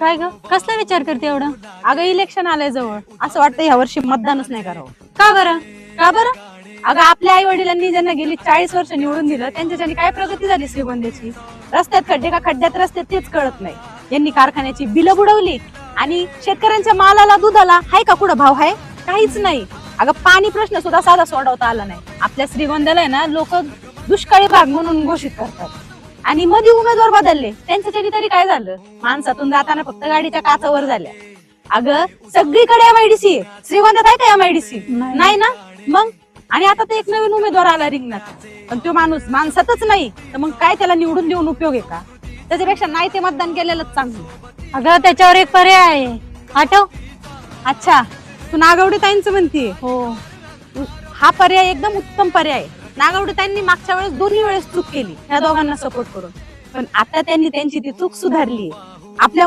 काय ग, कसला विचार करते एवढा? अगं इलेक्शन आलंय जवळ, असं वाटतं ह्या वर्षी मतदानच नाही करावं. का बरं? का बरं? अगं आपल्या आई वडिलांनी ज्यांना गेली 40 वर्ष निवडून दिलं त्यांच्यासाठी काय प्रगती झाली श्रीगोंद्याची? रस्त्यात खड्डे का खड्ड्यात रस्ते तेच कळत नाही. यांनी कारखान्याची बिलं बुडवली आणि शेतकऱ्यांच्या मालाला दुधाला हाय का कुठं भाव हाय? काहीच नाही. अगं पाणी प्रश्न सुद्धा साधा सोडवता आला नाही. आपल्या श्रीगोंद्याला आहे ना लोक दुष्काळी भाग म्हणून घोषित करतात आणि मध्ये उमेदवार बदलले, त्यांच्यासाठी तरी काय झालं? माणसातून जाताना फक्त गाडीच्या काचावर झाल्या. अगं सगळीकडे एमआयडीसी आहे, श्रीगोंद्यात आहे का एमआयडीसी? नाही ना. मग आणि आता तर एक नवीन उमेदवार आला रिंगणात, पण तो माणूस माणसातच नाही, तर मग काय त्याला निवडून देऊन उपयोग आहे का? त्याच्यापेक्षा नाही ते मतदान केलेलंच चांगलं. अगं त्याच्यावर एक पर्याय आहे, आठव. अच्छा, तू नागवडेताईंचं म्हणतीये? हो. हा पर्याय एकदम उत्तम पर्याय. नागवडेताईंनी मागच्या वेळेस दोन्ही वेळेस चूक केली ह्या दोघांना सपोर्ट करून, पण आता त्यांनी त्यांची ती चूक सुधारली. आपल्या